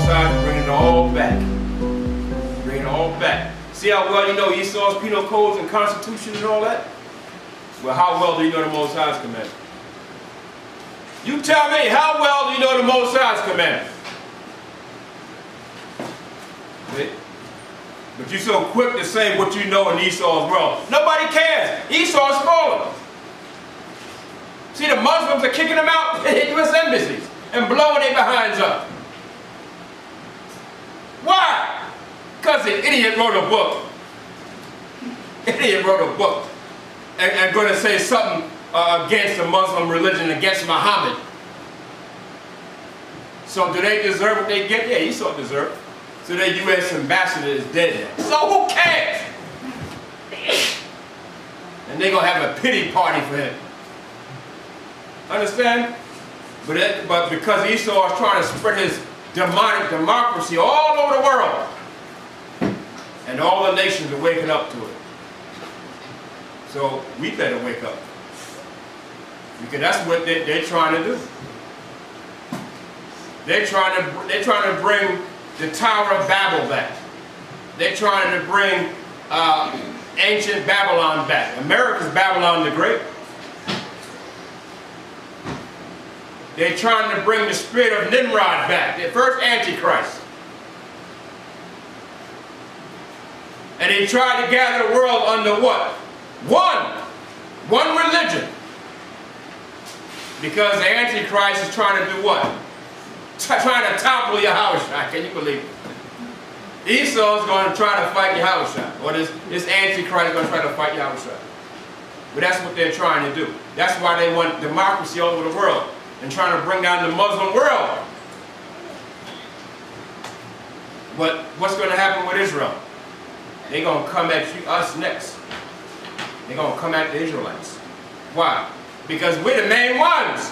High is bringing it all back. Bringing it all back. See how well you know Esau's penal codes and constitution and all that? Well, how well do you know the Most High's commandments? You tell me, how well do you know the Most High's commandments? See? But you're so quick to say what you know in Esau's world. Nobody cares. Esau's fallen. See, the Muslims are kicking them out in U.S. embassies and blowing their behinds up. Why? Because the idiot wrote a book. Idiot wrote a book and going to say something against the Muslim religion, against Muhammad. So do they deserve what they get? Yeah, Esau deserves. So their U.S. ambassador is dead now. So who cares? And they're going to have a pity party for him. Understand? But because Esau is trying to spread his demonic democracy all over the world, and all the nations are waking up to it. So we better wake up. Because that's what they're trying to do. They're trying to bring the Tower of Babel back. They're trying to bring ancient Babylon back. America's Babylon the Great. They're trying to bring the spirit of Nimrod back, the first Antichrist. And they tried to gather the world under what? One religion. Because the Antichrist is trying to do what? Trying to topple Yahushua. Can you believe it? Esau's going to try to fight Yahushua. Or this Antichrist is going to try to fight Yahushua. But that's what they're trying to do. That's why they want democracy all over the world. And trying to bring down the Muslim world. But what's going to happen with Israel? They're going to come at us next. They're going to come at the Israelites. Why? Because we're the main ones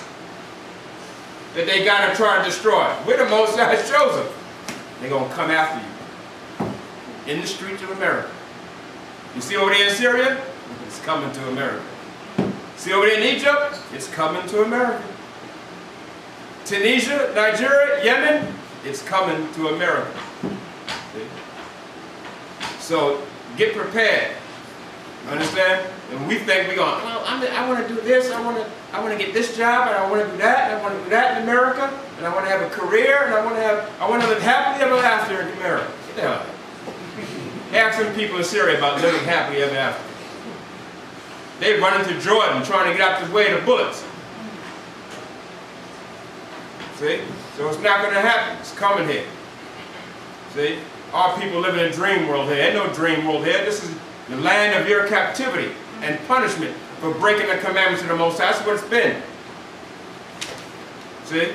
that they got to try and destroy. We're the Most High's chosen. They're going to come after you. In the streets of America. You see over there in Syria? It's coming to America. See over there in Egypt? It's coming to America. Tunisia, Nigeria, Yemen? It's coming to America. See? So get prepared. Understand? And we think we're going, well, I want to do this, I want to get this job, and I want to do that, and I want to do that in America, and I want to have a career, and I want to live happily ever after in America. Get the hell out of here. Ask some people in Syria about living happily ever after. They run into Jordan trying to get out the way of the bullets. See? So it's not going to happen. It's coming here. See? Our people live in a dream world here. Ain't no dream world here. This is the land of your captivity and punishment for breaking the commandments of the Most High. That's what it's been. See?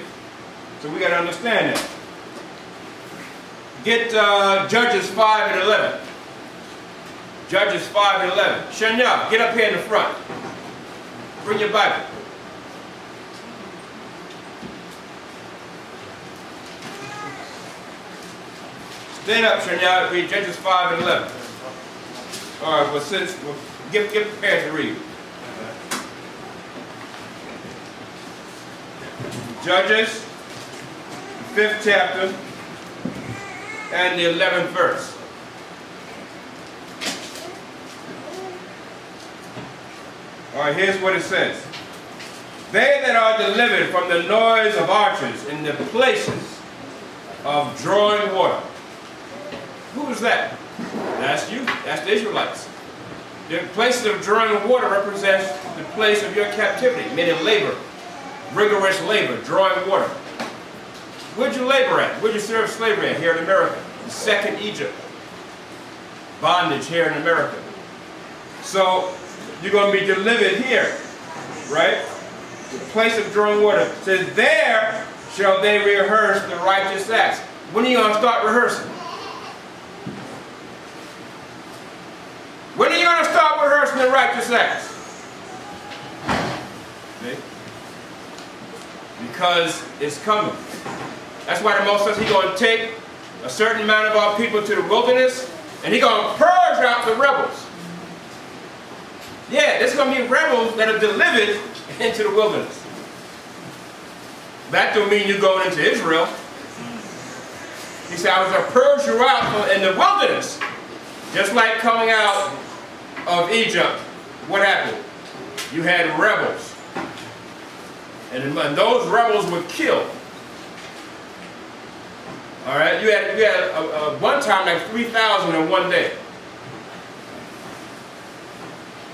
So we got to understand that. Get Judges 5 and 11. Judges 5 and 11. Shanya, get up here in the front. Bring your Bible. Stand up, Shanya, read Judges 5 and 11. All right, well, get prepared to read. Judges, the 5th chapter, and the 11th verse. All right, here's what it says. They that are delivered from the noise of archers in the places of drawing water. Who is that? That's you. That's the Israelites. The places of drawing water represents the place of your captivity, meaning labor, rigorous labor, drawing water. Where'd you labor at? Where'd you serve slavery at? Here in America. The second Egypt. Bondage here in America. So you're going to be delivered here, right? The place of drawing water. It says, there shall they rehearse the righteous acts. When are you going to start rehearsing? When are you going to start rehearsing the righteous acts? See? Because it's coming. That's why the Most High, He's going to take a certain amount of our people to the wilderness, and He's going to purge out the rebels. Yeah, there's going to be rebels that are delivered into the wilderness. That don't mean you're going into Israel. He said, I was going to purge you out in the wilderness. Just like coming out of Egypt. What happened? You had rebels. And those rebels were killed. All right? You had one time like 3,000 in one day.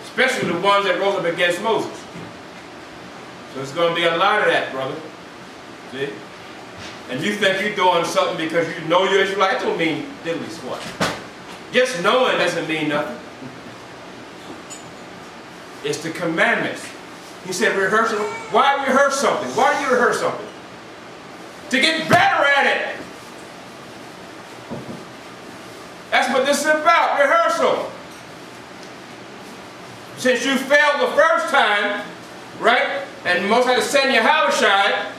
Especially the ones that rose up against Moses. So it's going to be a lot of that, brother. See? And you think you're doing something because you know you're Israelite. That don't mean diddly squat. Just knowing doesn't mean nothing. It's the commandments. He said rehearsal. Why rehearse something? Why do you rehearse something? To get better at it. That's what this is about, rehearsal. Since you failed the first time, right? And Most had to send you Yahushua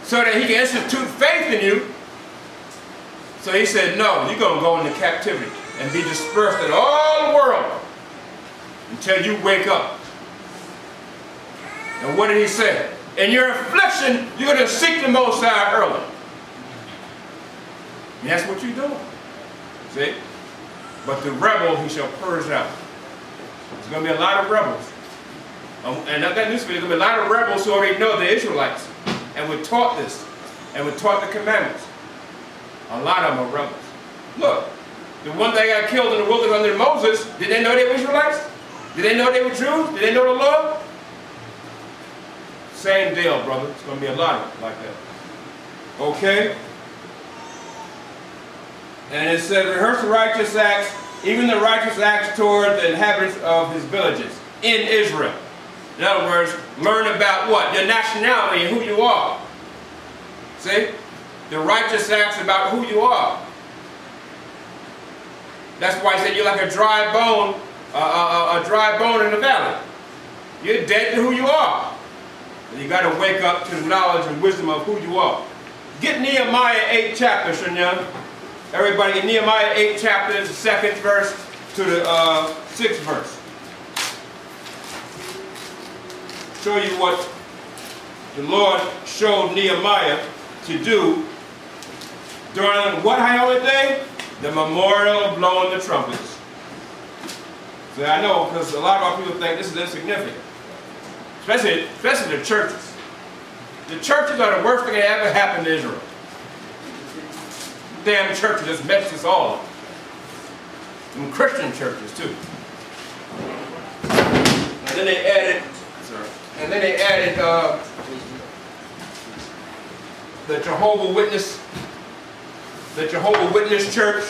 so that he can institute faith in you. So he said, no, you're going to go into captivity and be dispersed in all the world until you wake up. And what did he say? In your affliction, you're going to seek the Most High early. And that's what you're doing. See? But the rebel he shall purge out. There's going to be a lot of rebels. And that news video, there's going to be a lot of rebels who already know the Israelites and were taught this and were taught the commandments. A lot of them are rebels. Look, the ones that got killed in the wilderness under Moses, did they know they were Israelites? Did they know they were Jews? Did they know the law? Same deal, brother. It's going to be a lot of it like that. Okay? And it said, rehearse the righteous acts, even the righteous acts toward the inhabitants of his villages in Israel. In other words, learn about what? Your nationality and who you are. See? The righteous acts about who you are. That's why he said you're like a dry bone in the valley. You're dead to who you are. And you got to wake up to the knowledge and wisdom of who you are. Get Nehemiah 8 chapter, Shanya. Everybody get Nehemiah 8 chapter, the 2nd verse to the 6th verse. Show you what the Lord showed Nehemiah to do during what high holiday? The memorial of blowing the trumpets. See, I know, because a lot of our people think this is insignificant. Especially the churches. The churches are the worst thing that ever happened to Israel. Damn churches just messed us all up. And Christian churches too. And then they added, the Jehovah's Witness church.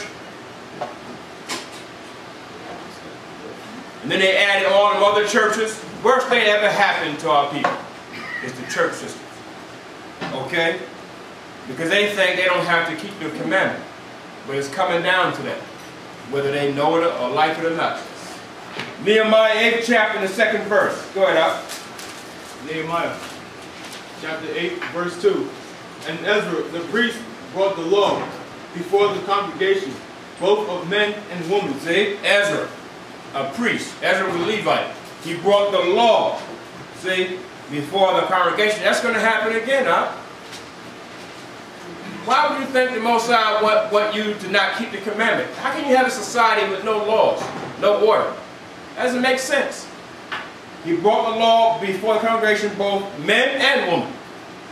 And then they added all them other churches. Worst thing that ever happened to our people is the church system. Okay? Because they think they don't have to keep the commandment. But it's coming down to that. Whether they know it or like it or not. Nehemiah 8th chapter and the 2nd verse. Go ahead, Al. Nehemiah chapter 8 verse 2. And Ezra the priest brought the law before the congregation, both of men and women. See? Ezra, a priest. Ezra was a Levite. He brought the law, see, before the congregation. That's going to happen again, huh? Why would you think the Most High want you to not keep the commandment? How can you have a society with no laws, no order? That doesn't make sense. He brought the law before the congregation, both men and women.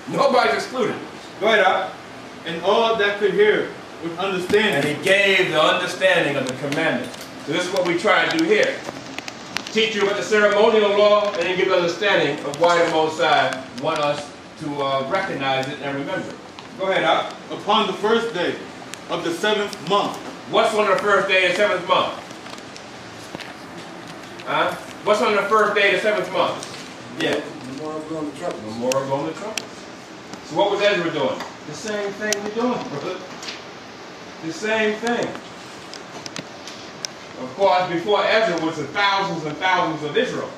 Nobody's excluded. Go ahead, Al. And all that could hear with understanding. And he gave the understanding of the commandment. So this is what we try to do here. Teach you about the ceremonial law and then give understanding of why the Most High want us to recognize it and remember it. Go ahead, Al. Upon the first day of the 7th month. What's on the first day of the 7th month? Huh? What's on the first day of the 7th month? Yeah. Memorial of blowing the trumpets. Memorial of blowing the trumpets. So what was Ezra doing? The same thing we're doing, brother. The same thing. Of course, before Ezra was the thousands and thousands of Israel.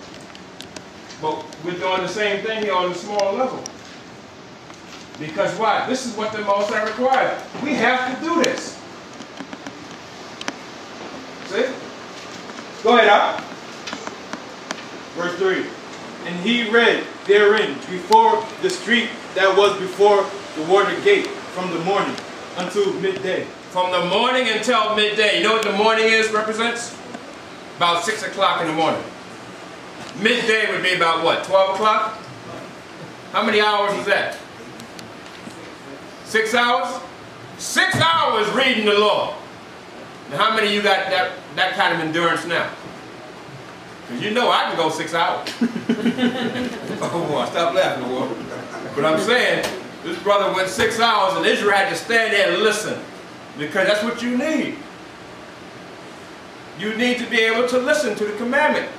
But we're doing the same thing here on a small level. Because why? This is what the Most High requires. We have to do this. See? Go ahead, Al. Verse 3. And he read therein before the street that was before the water gate from the morning until midday. From the morning until midday. You know what the morning is, represents? About 6 o'clock in the morning. Midday would be about what, 12 o'clock? How many hours is that? 6 hours? 6 hours reading the law. Now how many of you got that kind of endurance now? Because you know I can go 6 hours. Oh boy, stop laughing, boy. But I'm saying, this brother went 6 hours and Israel had to stand there and listen. Because that's what you need. You need to be able to listen to the commandment.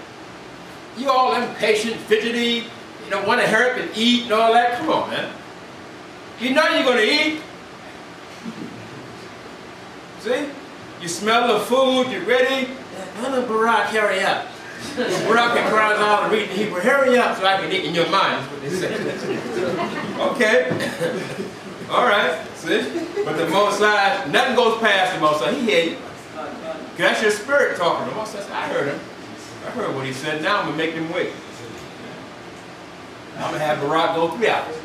You all impatient, fidgety, you know, want to hurry up and eat and all that. Come on, man. You know you're going to eat. See? You smell the food, you're ready. Brother Barak, hurry up. Barak cries out and read the Hebrew, hurry up so I can eat in your mind. That's what they say. Okay. All right. See? But the Most High, nothing goes past the Most High. He hear you. That's your spirit talking. The Most High said, I heard him. I heard what he said. Now I'm going to make them wait. I'm going to have Barak go 3 hours.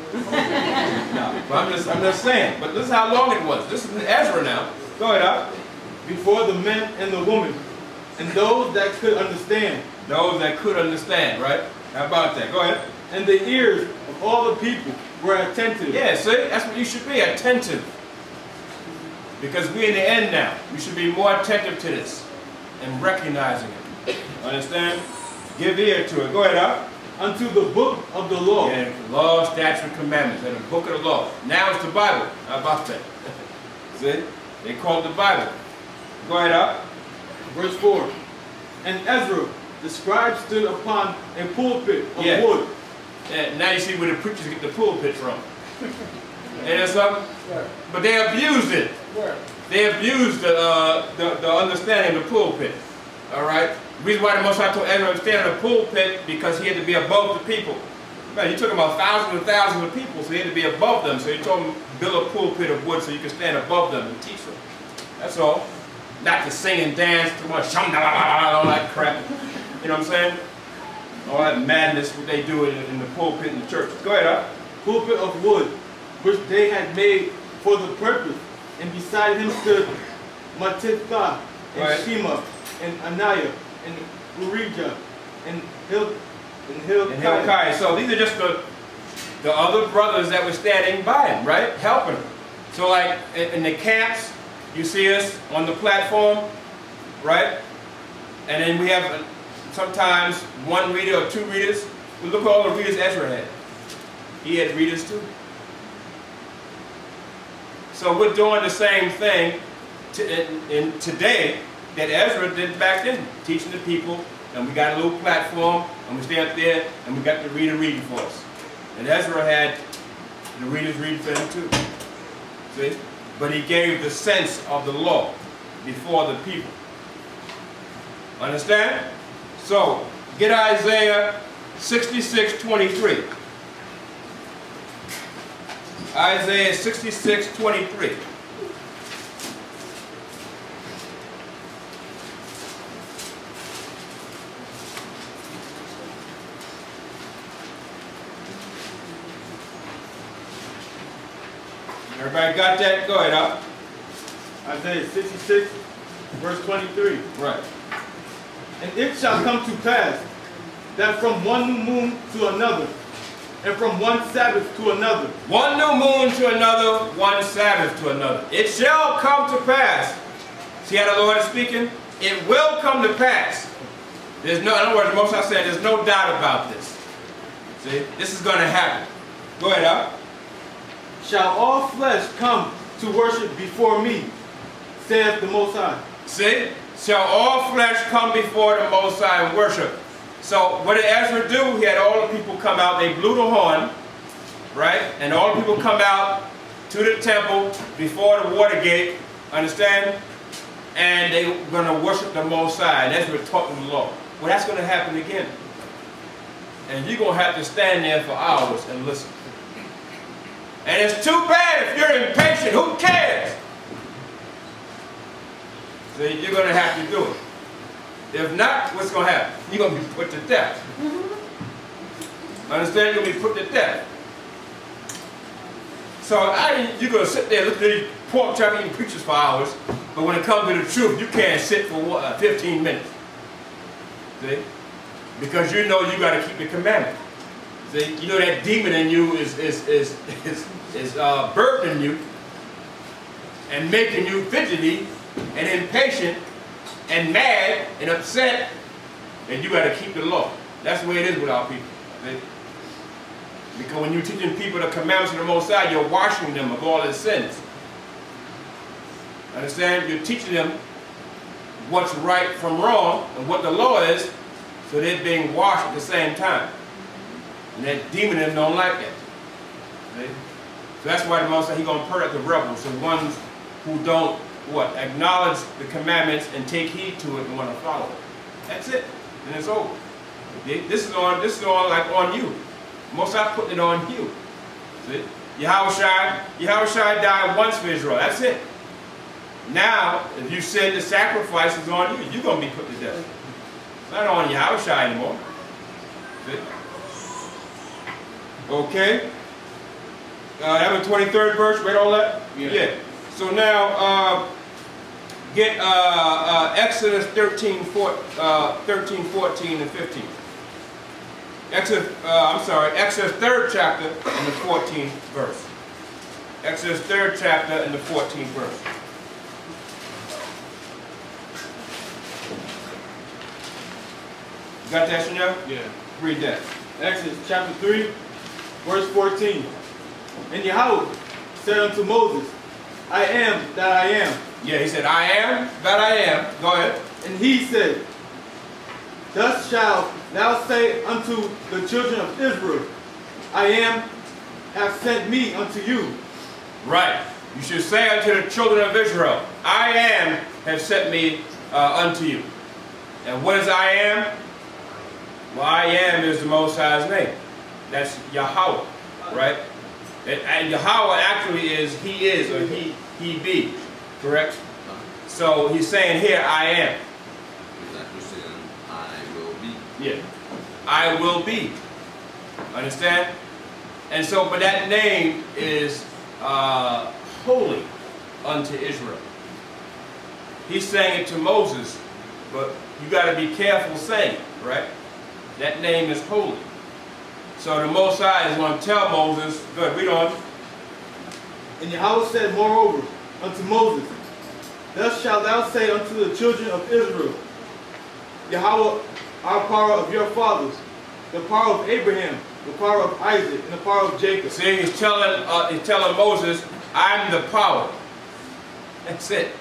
No, but I'm just saying. But this is how long it was. This is Ezra now. Go ahead, up. Before the men and the women, and those that could understand. Those that could understand, right? How about that? Go ahead. And the ears of all the people were attentive. Yeah, see? That's what you should be, attentive. Because we're in the end now. We should be more attentive to this and recognizing it. Understand? Give ear to it. Go ahead, up. Unto the book of the law. Yeah, law, statutes, commandments. And the book of the law. Now it's the Bible. How about that? See? They call it the Bible. Go ahead, up. Verse 4. And Ezra, the scribe, stood upon a pulpit of wood. And now you see where the preachers get the pulpit from. Ain't that something? Yeah. But they abused it. Yeah. They abused the understanding of the pulpit. All right? The reason why the Most High told Ezra to stand on the pulpit, because he had to be above the people. Man, he took about thousands and thousands of people, so he had to be above them. So he told them, build a pulpit of wood so you can stand above them and teach them. That's all. Not to sing and dance too much, all that crap. You know what I'm saying? All that madness what they do in the pulpit in the church. Go ahead, up. Pulpit of wood, which they had made for the purpose. And beside him stood Matitha, and Shema, and Ananiah, and Urijah, and Hilkiah. So these are just the other brothers that were standing by him, right? Helping him. So like in the camps, you see us on the platform, right? And then we have sometimes one reader or two readers. But look at all the readers Ezra had. He had readers too. So we're doing the same thing in today that Ezra did back then, teaching the people, and we got a little platform, and we stay up there, and we got the reader reading for us. And Ezra had the readers reading for him too. See? But he gave the sense of the law before the people. Understand? So, get Isaiah 66:23. Isaiah 66:23. Everybody got that? Go ahead, up. Isaiah 66, verse 23. Right. And it shall come to pass that from one new moon to another, and from one Sabbath to another. One new moon to another, one Sabbath to another. It shall come to pass. See how the Lord is speaking? It will come to pass. There's no, in other words, the Most High said, there's no doubt about this. See? This is going to happen. Go ahead, up. Shall all flesh come to worship before me, saith the Most High. See? Shall all flesh come before the Most High and worship. So what did Ezra do? He had all the people come out. They blew the horn, right? And all the people come out to the temple before the water gate, understand? And they were going to worship the Most High. And Ezra taught them the law. Well, that's going to happen again. And you're going to have to stand there for hours and listen. And it's too bad if you're impatient. Who cares? So you're going to have to do it. If not, what's going to happen? You're going to be put to death. Understand? You're going to be put to death. So you're going to sit there and look at these pork chop eating preachers for hours, but when it comes to the truth, you can't sit for 15 minutes. See? Because you know you got to keep the commandment. See? You know that demon in you is burdening you and making you fidgety and impatient and mad and upset, and you got to keep the law. That's the way it is with our people. See? Because when you're teaching people the commandments of the Most High, you're washing them of all their sins. Understand? You're teaching them what's right from wrong and what the law is, so they're being washed at the same time. And that demon in them don't like that. See? So that's why the Most High, He's going to purge the rebels, the ones who don't acknowledge the commandments and take heed to it and want to follow it. That's it. And it's over. This is on you. Most High putting it on you. See? Yahushua died once for Israel. That's it. Now, if you sin, the sacrifice is on you. You're going to be put to death. It's not on Yahushua anymore. See? Okay. Have a 23rd verse. Read all that? Yeah. So now, get Exodus 13, 14, and 15. Exodus 3rd chapter and the 14th verse. Exodus 3rd chapter and the 14th verse. You got that, Chanel? Yeah. Read that. Exodus chapter 3, verse 14. And Yahweh said unto Moses, I am that I am. Yeah, he said, I am that I am. Go ahead. And he said, Thus shalt thou say unto the children of Israel, I am, have sent me unto you. Right. You should say unto the children of Israel, I am, have sent me unto you. And what is I am? Well, I am is the Most High's name. That's Yahweh, right? And Yahweh actually is He is, or He be, correct? So He's saying here, I am. Yeah, I will be. Understand? And so, but that name is holy unto Israel. He's saying it to Moses, but you got to be careful saying it, right? That name is holy. So the Most High is going to tell Moses, good, read on. And Yahweh said moreover unto Moses, Thus shalt thou say unto the children of Israel, Yahweh, our power of your fathers, the power of Abraham, the power of Isaac, and the power of Jacob. See, he's telling Moses, I'm the power. That's it.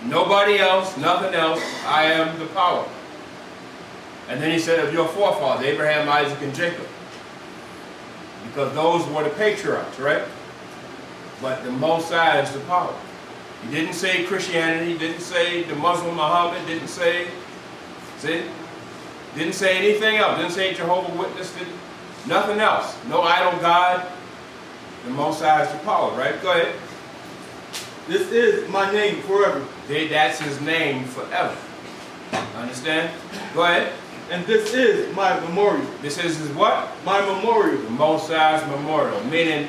Nobody else, nothing else. I am the power. And then he said of your forefathers, Abraham, Isaac, and Jacob. Because those were the patriarchs, right? But the Most High is the power. He didn't say Christianity, didn't say the Muslim Muhammad, didn't say, see? Didn't say anything else. Didn't say Jehovah's Witness. Nothing else. No idol God. The Most High is the power, right? Go ahead. This is my name forever. That's His name forever. Understand? Go ahead. And this is my memorial. This is His what? My memorial. The Most High's memorial. Meaning,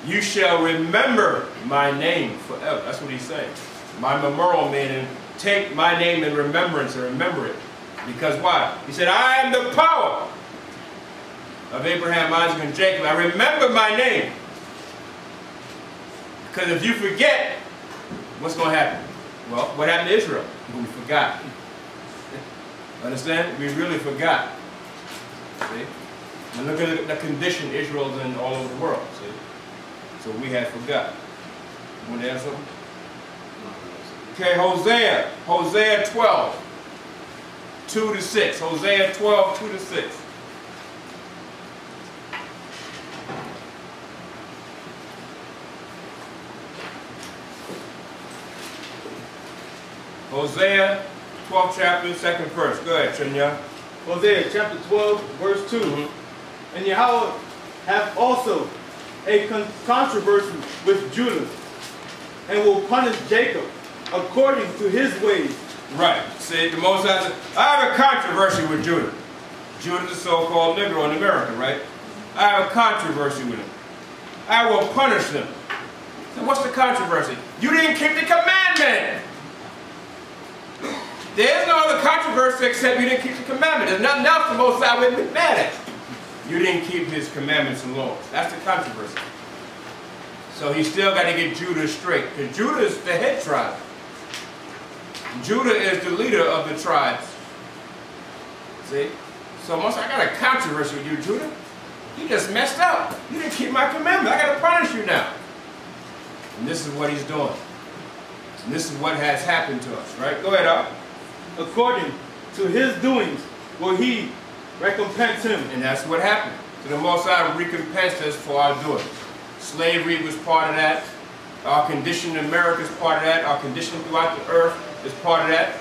you shall remember my name forever. That's what He's saying. My memorial meaning, take my name in remembrance and remember it. Because why? He said, I am the power of Abraham, Isaac, and Jacob. I remember my name. Because if you forget, what's going to happen? Well, what happened to Israel? We forgot. Understand? We really forgot. See? And look at the condition Israel's in all over the world. See? So we had forgot. You want to add something? Okay, Hosea 12. 2 to 6. Hosea 12, 2 to 6. Hosea 12 chapter, 2nd verse. Go ahead, Shanya. Hosea chapter 12, verse 2. And Yahweh hath also a controversy with Judah, and will punish Jacob according to his ways. Right. See, the Most High said, I have a controversy with Judah. Judah's the so-called Negro in America, right? I have a controversy with him. I will punish them So what's the controversy? You didn't keep the commandment. There's no other controversy except you didn't keep the commandment. There's nothing else the Most High would be mad at. You didn't keep his commandments and laws. That's the controversy. So he still got to get Judah straight. Because Judah is the head tribe. Judah is the leader of the tribes. See? So once I got a controversy with you, Judah, you just messed up. You didn't keep my commandment. I got to punish you now. And this is what he's doing. And this is what has happened to us, right? Go ahead, Al. According to his doings will he recompense him. And that's what happened. So the Most High recompensed us for our doings. Slavery was part of that. Our condition in America is part of that. Our condition throughout the earth is part of that.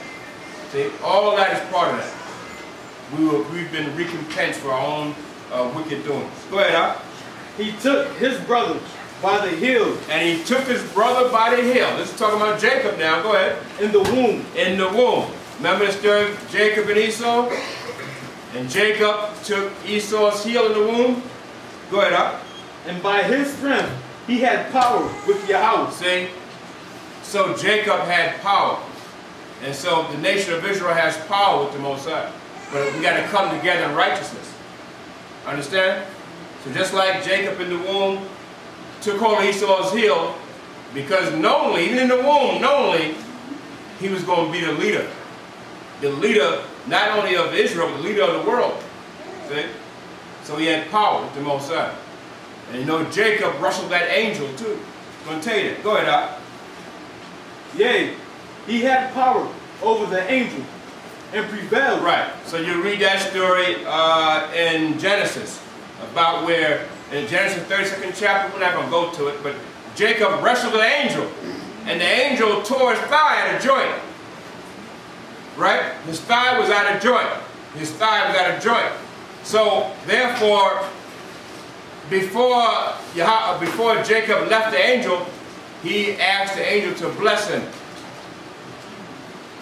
See, all of that is part of that. We've been recompensed for our own wicked doings. Go ahead, Al. He took his brother by the heel. And he took his brother by the heel. This is talking about Jacob now. Go ahead. In the womb. In the womb. Remember the story of Jacob and Esau? And Jacob took Esau's heel in the womb. Go ahead, Al. And by his strength, he had power with Yahweh. See? So Jacob had power. And so the nation of Israel has power with the Most High. But we got to come together in righteousness. Understand? So just like Jacob in the womb took hold of Esau's heel, because knowingly, even in the womb, knowingly, he was going to be the leader. The leader, not only of Israel, but the leader of the world. See? So he had power with the Most High. And you know, Jacob wrestled that angel too. I'm going to tell you that. Go ahead, Al. Yea, he had power over the angel and prevailed. Right. So you read that story in Genesis about where, in Genesis 32nd chapter, we're not going to go to it, but Jacob wrestled an angel. And the angel tore his thigh out of joint. Right? His thigh was out of joint. His thigh was out of joint. So, therefore, before Jacob left the angel, he asked the angel to bless him.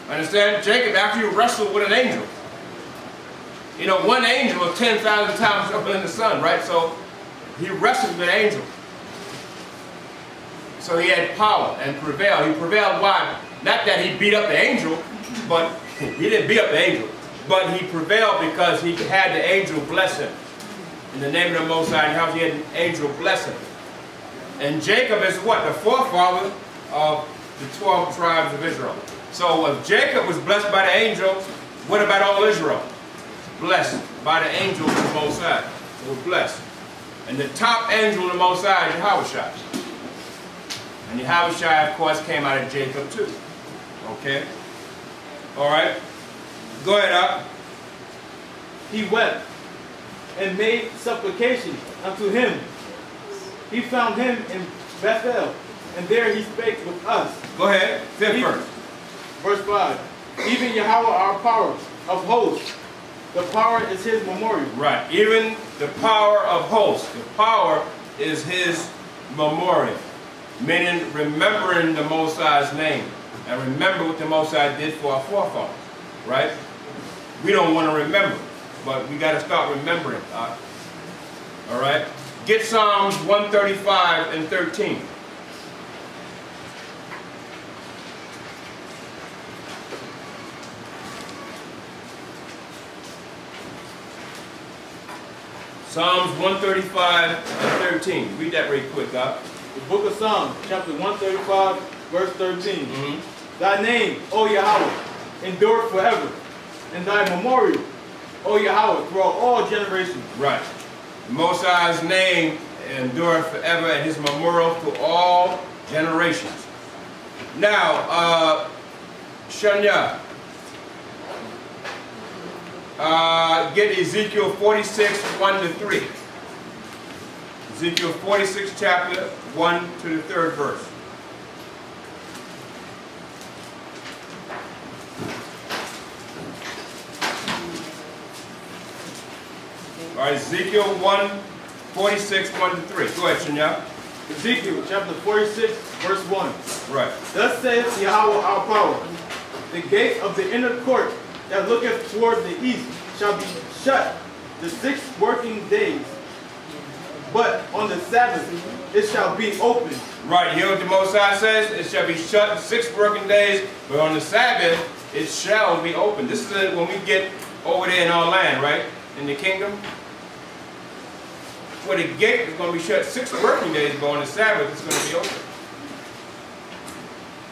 Understand? Jacob actually wrestled with an angel. You know, one angel is 10,000 times up in the sun, right? So, he wrestled with an angel. So he had power and prevailed. He prevailed why? Not that he beat up the angel, but he didn't beat up the angel. But he prevailed because he had the angel bless him. In the name of the Most High, how he had an angel bless him. And Jacob is what? The forefather of the 12 tribes of Israel. So if Jacob was blessed by the angel, what about all Israel? Blessed by the angel of the Most High. So we're blessed. And the top angel of the Most High is Yahushua. And Yahushua, of course, came out of Jacob too. Okay? Alright? Go ahead, Al. He wept and made supplication unto him. He found him in Bethel, and there he spake with us. Go ahead. Fifth verse. Verse 5. Even Yahweh our power of hosts. The power is his memorial. Right. Even the power of hosts. The power is his memorial. Meaning remembering the Most High's name. And remember what the Most High did for our forefathers. Right? We don't want to remember. But we got to start remembering. All right? Get Psalms 135 and 13. Psalms 135 and 13. Read that real quick, God. The book of Psalms, chapter 135, verse 13. Thy name, O Yahweh, endureth forever, and thy memorial, O Yahweh, throughout all generations. Right. The Most High's name endureth forever, and his memorial through all generations. Now, Shania, get Ezekiel 46, 1 to 3. Ezekiel 46, chapter 1 to the 3rd verse. All right, Ezekiel 46, 1 to 3. Go ahead, Shania. Ezekiel chapter 46, verse 1. Right. Thus saith Yahweh our power, the gate of the inner court that looketh toward the east shall be shut the 6 working days, But on the Sabbath it shall be open. Right, you hear what the Most High says? It shall be shut 6 working days, but on the Sabbath it shall be open. This is when we get over there in our land, right? In the kingdom. Where the gate is going to be shut 6 working days, but on the Sabbath it's going to be open.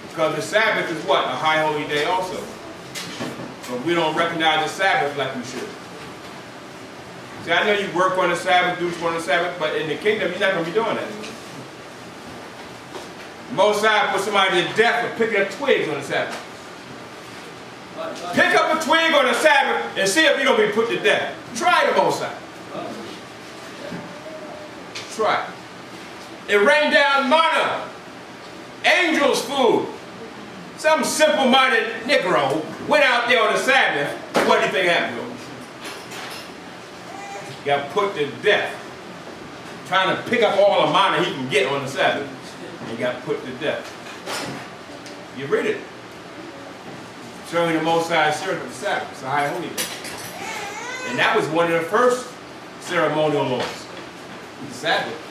Because the Sabbath is what? A high holy day also. But we don't recognize the Sabbath like we should. See, I know you work on the Sabbath, do on the Sabbath, but in the kingdom you're not going to be doing that. Most High put somebody to death for picking up twigs on the Sabbath. Pick up a twig on the Sabbath and see if you're going to be put to death. Try the Most High. Try. It rained down manna, angels' food. Some simple-minded Negro went out there on the Sabbath. What do you think happened to him? Got put to death. Trying to pick up all the manna he can get on the Sabbath. He got put to death. You read it. Showing the Most High service of the Sabbath. It's a high holy day. And that was one of the first ceremonial laws. The Sabbath.